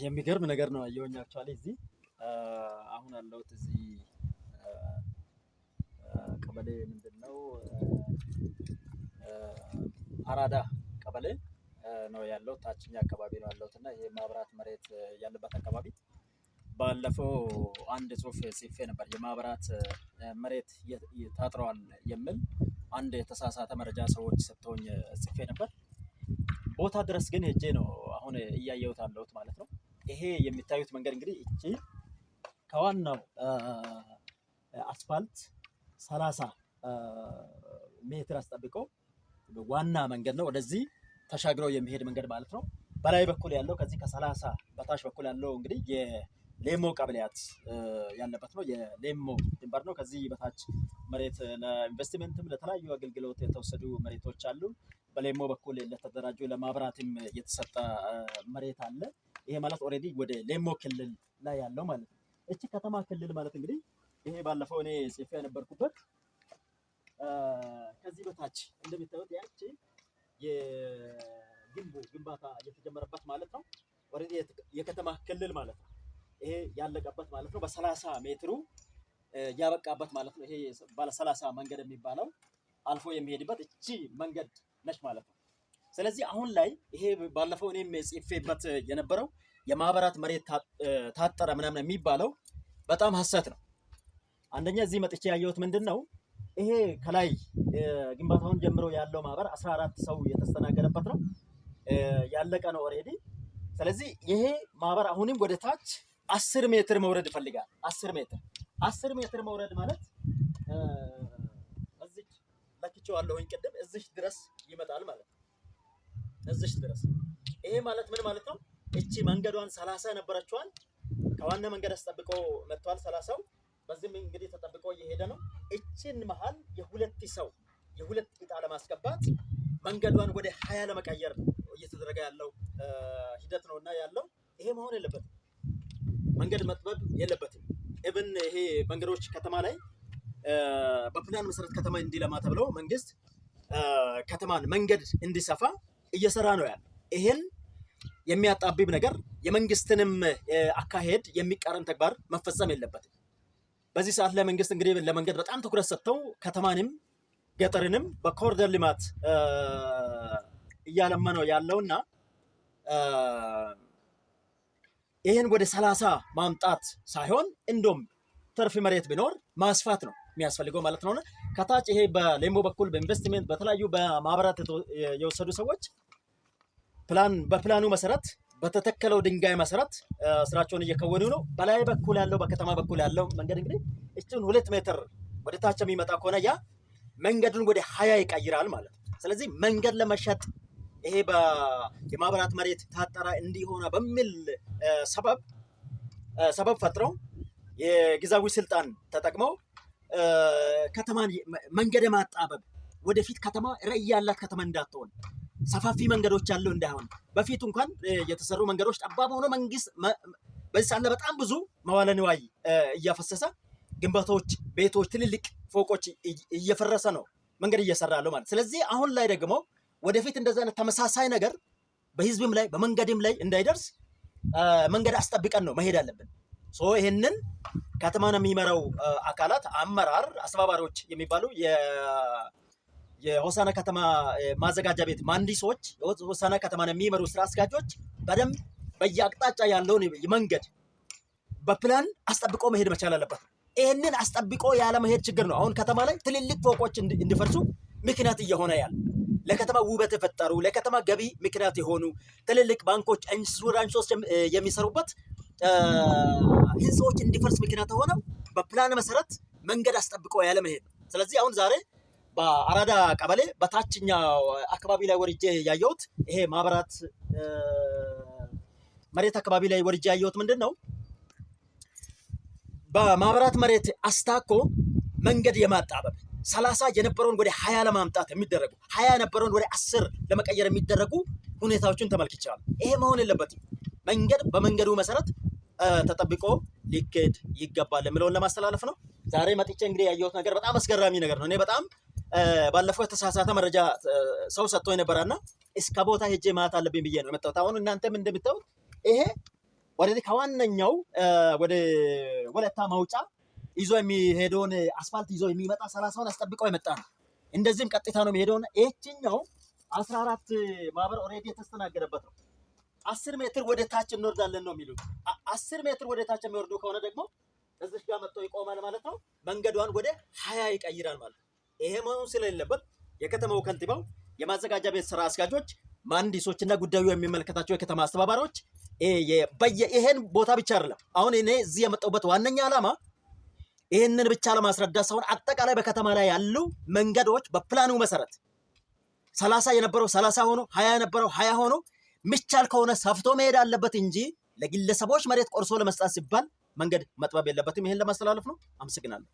የሚገርም ነገር ነው ያየሁኝ። አክቹአሊ እዚህ አሁን ያለሁት እዚህ ቀበሌ ምንድነው አራዳ ቀበሌ ነው ያለው። ታችኛ አካባቢ ነው ያለሁት እና ይሄ ማብራት መሬት ያለበት አካባቢ ባለፈው አንድ ጽሁፍ ጽፌ ነበር። የማብራት መሬት ታጥረዋል የሚል አንድ የተሳሳተ መረጃ ሰዎች ሰጥተውኝ ጽፌ ነበር። ቦታ ድረስ ግን ሄጄ ነው አሁን እያየሁት ያለሁት ማለት ነው። ይሄ የሚታዩት መንገድ እንግዲህ እቺ ከዋናው አስፋልት 30 ሜትር አስጠብቆ ዋና መንገድ ነው ወደዚህ ተሻግረው የሚሄድ መንገድ ማለት ነው። በላይ በኩል ያለው ከዚህ ከ30 በታች በኩል ያለው እንግዲህ የሌሞ ቀበሌያት ያለበት ነው። የሌሞ ድንበር ነው። ከዚህ በታች መሬት ለኢንቨስትመንትም ለተለያዩ አገልግሎት የተወሰዱ መሬቶች አሉ። በሌሞ በኩል ለተደራጁ ለማብራትም የተሰጠ መሬት አለ። ይሄ ማለት ኦሬዲ ወደ ሌሞ ክልል ላይ ያለው ማለት ነው። እቺ ከተማ ክልል ማለት እንግዲህ ይሄ ባለፈው እኔ ጽፌ የነበርኩበት ከዚህ በታች እንደምታዩት ያቺ ግንባታ የተጀመረበት ማለት ነው። ኦሬዲ የከተማ ክልል ማለት ነው። ይሄ ያለቀበት ማለት ነው። በ30 ሜትሩ ያበቃበት ማለት ነው። ይሄ ባለ 30 መንገድ የሚባለው አልፎ የሚሄድበት እቺ መንገድ ነች ማለት ነው። ስለዚህ አሁን ላይ ይሄ ባለፈው እኔም ጽፌበት የነበረው የማብራት መሬት ታጠረ ምናምን የሚባለው በጣም ሐሰት ነው። አንደኛ እዚህ መጥቼ ያየሁት ምንድነው ይሄ ከላይ ግንባታውን ጀምሮ ያለው ማህበር 14 ሰው የተስተናገደበት ነው። ያለቀ ነው ኦሬዲ። ስለዚህ ይሄ ማህበር አሁንም ወደ ታች 10 ሜትር መውረድ ይፈልጋል። 10 ሜትር መውረድ ማለት እዚህ ለክቼዋለሁኝ ቅድም እዚህ ድረስ ይመጣል ማለት ነው። እዚህ ድረስ ይሄ ማለት ምን ማለት ነው? እቺ መንገዷን 30 ነበረችዋል ከዋና መንገድ አስጠብቆ መጥቷል 30ው። በዚህም እንግዲህ ተጠብቆ እየሄደ ነው። እቺን መሃል የሁለት ቂጣ ለማስገባት መንገዷን ወደ 20 ለመቀየር እየተደረገ ያለው ሂደት ነውና ያለው ይሄ መሆን የለበትም። መንገድ መጥበብ የለበትም። ኢቭን ይሄ መንገዶች ከተማ ላይ በፕላን መሰረት ከተማ እንዲለማ ተብለው መንግስት ከተማን መንገድ እንዲሰፋ እየሰራ ነው ያለው። ይሄን የሚያጣብብ ነገር የመንግስትንም አካሄድ የሚቃረን ተግባር መፈጸም የለበትም። በዚህ ሰዓት ላይ መንግስት እንግዲህ ለመንገድ በጣም ትኩረት ሰጥተው ከተማንም ገጠርንም በኮሪደር ልማት እያለማ ነው ያለውና ይሄን ወደ 30 ማምጣት ሳይሆን እንደውም ትርፍ መሬት ቢኖር ማስፋት ነው የሚያስፈልገው ማለት ነውና ከታች ይሄ በሌሞ በኩል በኢንቨስትመንት በተለያዩ በማብራት የወሰዱ ሰዎች በፕላኑ መሰረት በተተከለው ድንጋይ መሰረት ስራቸውን እየከወኑ ነው። በላይ በኩል ያለው በከተማ በኩል ያለው መንገድ እንግዲህ እቺን 2 ሜትር ወደ ታች የሚመጣ ከሆነ ያ መንገዱን ወደ 20 ይቀይራል ማለት ነው። ስለዚህ መንገድ ለመሸጥ ይሄ የማብራት መሬት ታጠራ እንዲሆነ በሚል ሰበብ ፈጥረው የጊዜያዊ ስልጣን ተጠቅመው ከተማን መንገድ ማጣበብ ወደፊት ከተማ ራዕይ ያላት ከተማ እንዳትሆን ሰፋፊ መንገዶች ያለው እንዳይሆን በፊት እንኳን የተሰሩ መንገዶች ጠባብ ሆኖ መንግስት በዚህ ሰዓት በጣም ብዙ መዋለ ንዋይ እያፈሰሰ ግንባታዎች፣ ቤቶች፣ ትልልቅ ፎቆች እየፈረሰ ነው መንገድ እየሰራ ያለው ማለት። ስለዚህ አሁን ላይ ደግሞ ወደፊት እንደዛ አይነት ተመሳሳይ ነገር በህዝብም ላይ በመንገድም ላይ እንዳይደርስ መንገድ አስጠብቀን ነው መሄድ ያለብን። ይሄንን ከተማን የሚመራው አካላት አመራር አስተባባሪዎች የሚባሉ የሆሳና ከተማ ማዘጋጃ ቤት መሐንዲሶች የሆሳና ከተማን የሚመሩ ስራ አስኪያጆች በደንብ በየአቅጣጫ ያለውን መንገድ በፕላን አስጠብቆ መሄድ መቻል አለበት። ይሄንን አስጠብቆ ያለ መሄድ ችግር ነው አሁን ከተማ ላይ ትልልቅ ፎቆች እንዲፈርሱ ምክንያት እየሆነ ያለ። ለከተማ ውበት የፈጠሩ ለከተማ ገቢ ምክንያት የሆኑ ትልልቅ ባንኮች፣ ኢንሹራንሶች የሚሰሩበት ህንፃዎች እንዲፈርስ ምክንያት ሆነው በፕላን መሰረት መንገድ አስጠብቆ ያለ መሄድ። ስለዚህ አሁን ዛሬ በአራዳ ቀበሌ በታችኛው አካባቢ ላይ ወርጄ ያየሁት ይሄ ማብራት መሬት አካባቢ ላይ ወርጄ ያየሁት ምንድነው በማብራት መሬት አስታኮ መንገድ የማጣበብ 30 የነበረውን ወደ 20 ለማምጣት የሚደረጉ 20 የነበረውን ወደ 10 ለመቀየር የሚደረጉ ሁኔታዎችን ተመልክቻለሁ። ይሄ መሆን የለበትም። መንገድ በመንገዱ መሰረት ተጠብቆ ሊከድ ይገባል የሚለውን ለማስተላለፍ ነው። ዛሬ መጥቼ እንግዲህ ያየሁት ነገር በጣም አስገራሚ ነገር ነው። እኔ በጣም ባለፈው የተሳሳተ መረጃ ሰው ሰጥቶ የነበረና እስከ ቦታ ሄጄ ማት አለብኝ ብዬ ነው የመጣሁት። አሁን እናንተም እንደምታዩት ይሄ ወደዚህ ከዋነኛው ወደ ወለታ መውጫ ይዞ የሚሄደውን አስፋልት ይዞ የሚመጣ 30ውን አስጠብቀው የመጣ ነው። እንደዚህም ቀጥታ ነው የሚሄደውና እቺኛው 14 ማህበር ኦሬዲ የተስተናገደበት ነው። 10 ሜትር ወደ ታች እንወርዳለን ነው የሚሉት። 10 ሜትር ወደ ታች የሚወርዱ ከሆነ ደግሞ እዚህ ጋር መጥቶ ይቆማል ማለት ነው። መንገዷን ወደ 20 ይቀይራል ማለት ነው። ይሄ መሆን ስለሌለበት የከተማው ከንቲባው፣ የማዘጋጃ ቤት ስራ አስኪያጆች፣ መሐንዲሶችና ጉዳዩ የሚመለከታቸው የከተማ አስተባባሪዎች ይሄን ቦታ ብቻ አይደለም አሁን እኔ እዚህ የመጣሁበት ዋነኛ ዓላማ ይሄንን ብቻ ለማስረዳት ሳይሆን አጠቃላይ በከተማ ላይ ያሉ መንገዶች በፕላኑ መሰረት 30 የነበረው 30 ሆኖ 20 የነበረው 20 ሆኖ ሚቻል ከሆነ ሰፍቶ መሄድ አለበት እንጂ ለግለሰቦች መሬት ቆርሶ ለመስጠት ሲባል መንገድ መጥበብ የለበትም። ይሄን ለማስተላለፍ ነው። አመሰግናለሁ።